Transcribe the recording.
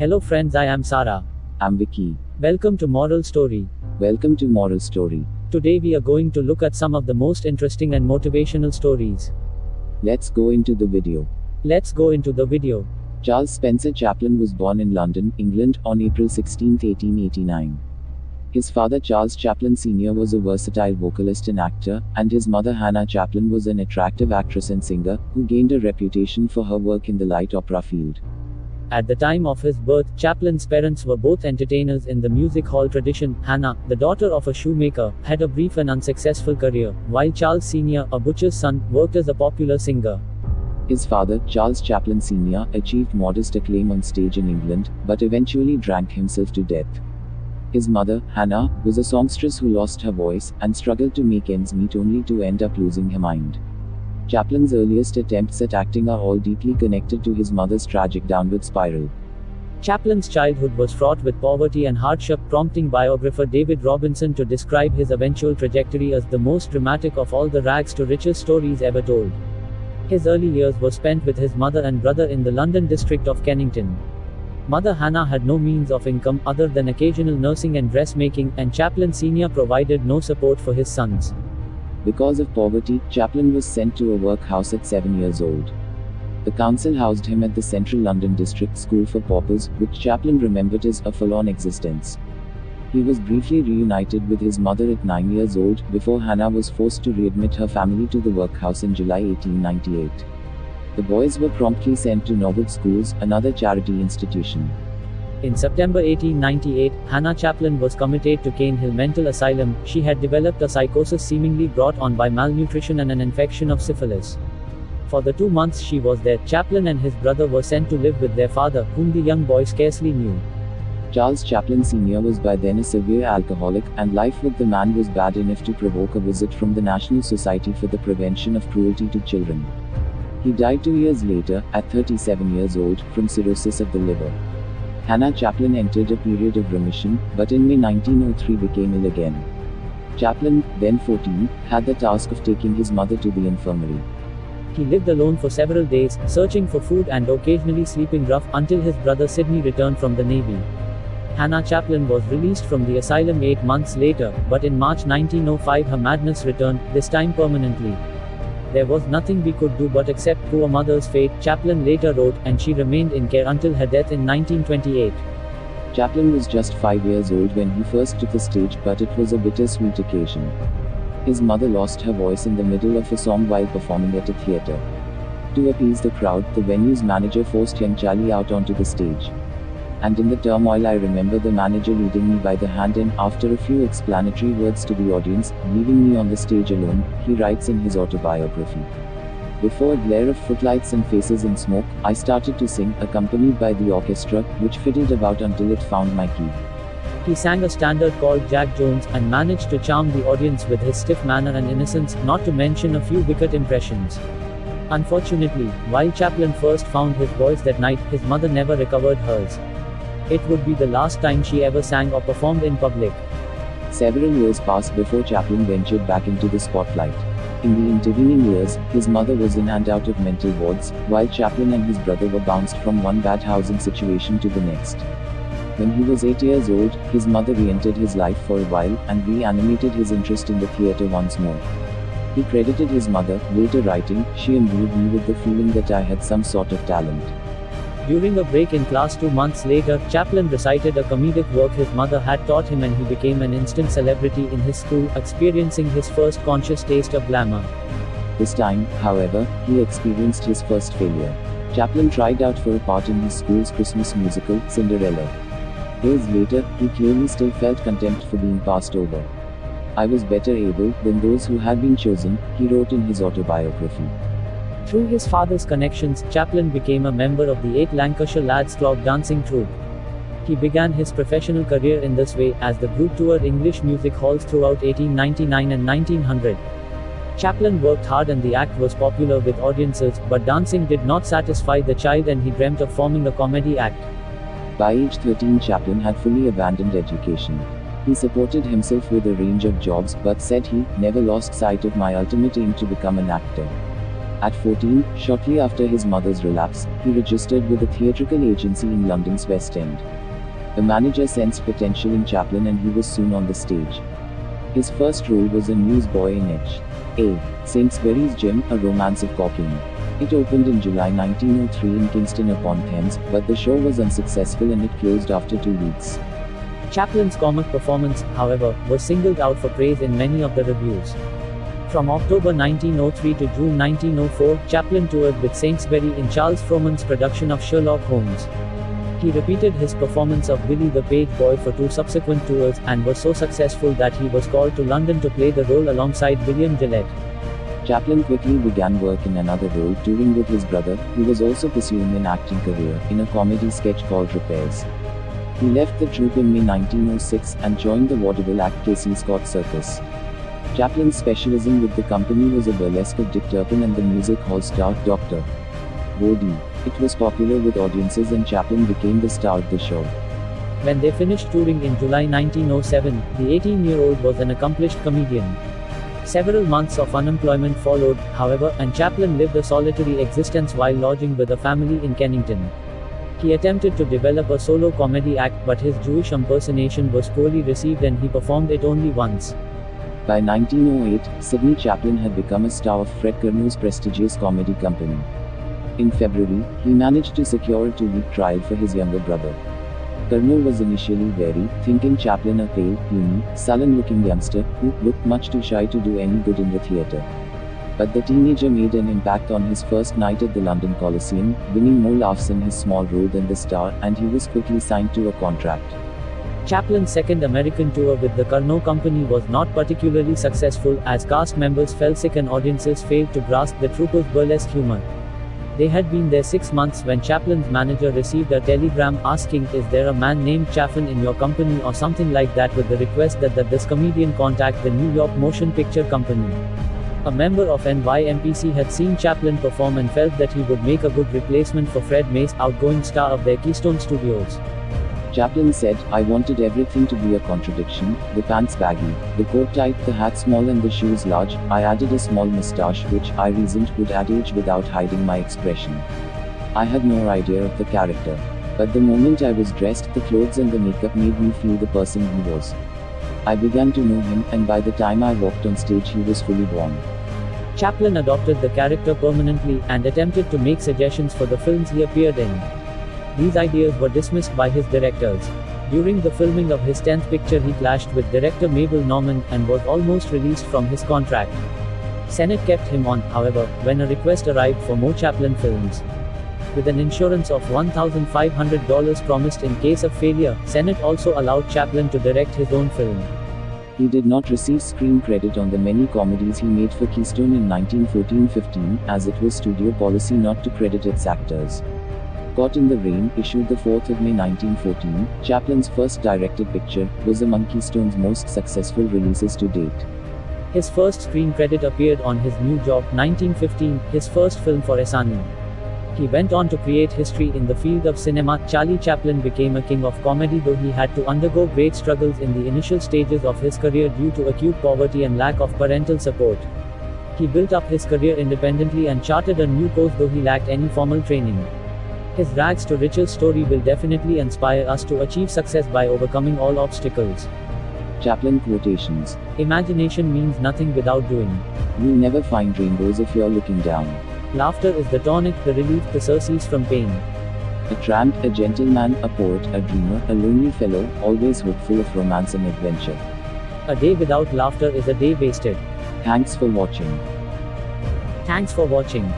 Hello friends, I am Sarah. I'm Vicky. Welcome to Moral Story. Welcome to Moral Story. Today we are going to look at some of the most interesting and motivational stories. Let's go into the video. Let's go into the video. Charles Spencer Chaplin was born in London, England, on April 16, 1889. His father Charles Chaplin Sr. was a versatile vocalist and actor, and his mother Hannah Chaplin was an attractive actress and singer, who gained a reputation for her work in the light opera field. At the time of his birth, Chaplin's parents were both entertainers in the music hall tradition. Hannah, the daughter of a shoemaker, had a brief and unsuccessful career, while Charles Sr., a butcher's son, worked as a popular singer. His father, Charles Chaplin Sr., achieved modest acclaim on stage in England, but eventually drank himself to death. His mother, Hannah, was a songstress who lost her voice, and struggled to make ends meet only to end up losing her mind. Chaplin's earliest attempts at acting are all deeply connected to his mother's tragic downward spiral. Chaplin's childhood was fraught with poverty and hardship, prompting biographer David Robinson to describe his eventual trajectory as the most dramatic of all the rags to riches stories ever told. His early years were spent with his mother and brother in the London district of Kennington. Mother Hannah had no means of income other than occasional nursing and dressmaking, and Chaplin Sr. provided no support for his sons. Because of poverty, Chaplin was sent to a workhouse at 7 years old. The council housed him at the Central London District School for Paupers, which Chaplin remembered as a forlorn existence. He was briefly reunited with his mother at 9 years old, before Hannah was forced to readmit her family to the workhouse in July 1898. The boys were promptly sent to Norwood Schools, another charity institution. In September 1898, Hannah Chaplin was committed to Cane Hill Mental Asylum. She had developed a psychosis seemingly brought on by malnutrition and an infection of syphilis. For the 2 months she was there, Chaplin and his brother were sent to live with their father, whom the young boy scarcely knew. Charles Chaplin Sr. was by then a severe alcoholic, and life with the man was bad enough to provoke a visit from the National Society for the Prevention of Cruelty to Children. He died 2 years later, at 37 years old, from cirrhosis of the liver. Hannah Chaplin entered a period of remission, but in May 1903 became ill again. Chaplin, then 14, had the task of taking his mother to the infirmary. He lived alone for several days, searching for food and occasionally sleeping rough, until his brother Sidney returned from the Navy. Hannah Chaplin was released from the asylum 8 months later, but in March 1905 her madness returned, this time permanently. There was nothing we could do but accept poor mother's fate, Chaplin later wrote, and she remained in care until her death in 1928. Chaplin was just 5 years old when he first took the stage, but it was a bittersweet occasion. His mother lost her voice in the middle of a song while performing at a theatre. To appease the crowd, the venue's manager forced young Charlie out onto the stage. And in the turmoil I remember the manager leading me by the hand and, after a few explanatory words to the audience, leaving me on the stage alone, he writes in his autobiography. Before a glare of footlights and faces in smoke, I started to sing, accompanied by the orchestra, which fiddled about until it found my key. He sang a standard called Jack Jones, and managed to charm the audience with his stiff manner and innocence, not to mention a few wicked impressions. Unfortunately, while Chaplin first found his voice that night, his mother never recovered hers. It would be the last time she ever sang or performed in public. Several years passed before Chaplin ventured back into the spotlight. In the intervening years, his mother was in and out of mental wards, while Chaplin and his brother were bounced from one bad housing situation to the next. When he was 8 years old, his mother re-entered his life for a while, and reanimated his interest in the theatre once more. He credited his mother, later writing, "She imbued me with the feeling that I had some sort of talent." During a break in class 2 months later, Chaplin recited a comedic work his mother had taught him, and he became an instant celebrity in his school, experiencing his first conscious taste of glamour. This time, however, he experienced his first failure. Chaplin tried out for a part in his school's Christmas musical, Cinderella. Days later, he clearly still felt contempt for being passed over. "I was better able than those who had been chosen," he wrote in his autobiography. Through his father's connections, Chaplin became a member of the 8 Lancashire Lads Clog dancing troupe. He began his professional career in this way, as the group toured English music halls throughout 1899 and 1900. Chaplin worked hard and the act was popular with audiences, but dancing did not satisfy the child and he dreamt of forming a comedy act. By age 13, Chaplin had fully abandoned education. He supported himself with a range of jobs, but said he never lost sight of my ultimate aim to become an actor. At 14, shortly after his mother's relapse, he registered with a theatrical agency in London's West End. The manager sensed potential in Chaplin and he was soon on the stage. His first role was a newsboy in St. Gym, A Romance of Cocaine. It opened in July 1903 in Kingston-upon-Thames, but the show was unsuccessful and it closed after 2 weeks. Chaplin's comic performance, however, was singled out for praise in many of the reviews. From October 1903 to June 1904, Chaplin toured with Sainsbury in Charles Frohman's production of Sherlock Holmes. He repeated his performance of Billy the Page Boy for 2 subsequent tours, and was so successful that he was called to London to play the role alongside William Gillette. Chaplin quickly began work in another role, touring with his brother, who was also pursuing an acting career, in a comedy sketch called Repairs. He left the troupe in May 1906, and joined the vaudeville act Casey Scott Circus. Chaplin's specialism with the company was a burlesque of Dick Turpin and the music hall star, Dr. Bodie. It was popular with audiences and Chaplin became the star of the show. When they finished touring in July 1907, the 18-year-old was an accomplished comedian. Several months of unemployment followed, however, and Chaplin lived a solitary existence while lodging with a family in Kennington. He attempted to develop a solo comedy act, but his Jewish impersonation was poorly received and he performed it only once. By 1908, Sidney Chaplin had become a star of Fred Carnot's prestigious comedy company. In February, he managed to secure a 2-week trial for his younger brother. Carnot was initially wary, thinking Chaplin a pale, puny, sullen-looking youngster, who looked much too shy to do any good in the theatre. But the teenager made an impact on his first night at the London Coliseum, winning more laughs in his small role than the star, and he was quickly signed to a contract. Chaplin's second American tour with the Carnot Company was not particularly successful, as cast members fell sick and audiences failed to grasp the troupe's burlesque humor. They had been there 6 months when Chaplin's manager received a telegram asking, "Is there a man named Chaplin in your company?" or something like that, with the request that this comedian contact the New York Motion Picture Company. A member of NYMPC had seen Chaplin perform and felt that he would make a good replacement for Fred Mace, outgoing star of their Keystone Studios. Chaplin said, "I wanted everything to be a contradiction, the pants baggy, the coat tight, the hat small and the shoes large. I added a small moustache which, I reasoned, would add age without hiding my expression. I had no idea of the character. But the moment I was dressed, the clothes and the makeup made me feel the person he was. I began to know him, and by the time I walked on stage he was fully born." Chaplin adopted the character permanently, and attempted to make suggestions for the films he appeared in. These ideas were dismissed by his directors. During the filming of his 10th picture he clashed with director Mabel Normand, and was almost released from his contract. Sennett kept him on, however, when a request arrived for more Chaplin films. With an insurance of $1,500 promised in case of failure, Sennett also allowed Chaplin to direct his own film. He did not receive screen credit on the many comedies he made for Keystone in 1914-15, as it was studio policy not to credit its actors. Caught in the Rain, issued the 4th of May 1914, Chaplin's first directed picture, was among Keystone's most successful releases to date. His first screen credit appeared on his New Job, 1915, his first film for Essanay. He went on to create history in the field of cinema. Charlie Chaplin became a king of comedy, though he had to undergo great struggles in the initial stages of his career due to acute poverty and lack of parental support. He built up his career independently and charted a new course, though he lacked any formal training. His rags to riches story will definitely inspire us to achieve success by overcoming all obstacles. Chaplin quotations. Imagination means nothing without doing. You'll never find rainbows if you're looking down. Laughter is the tonic, the relief, the surcease from pain. A tramp, a gentleman, a poet, a dreamer, a lonely fellow, always hopeful of romance and adventure. A day without laughter is a day wasted. Thanks for watching. Thanks for watching.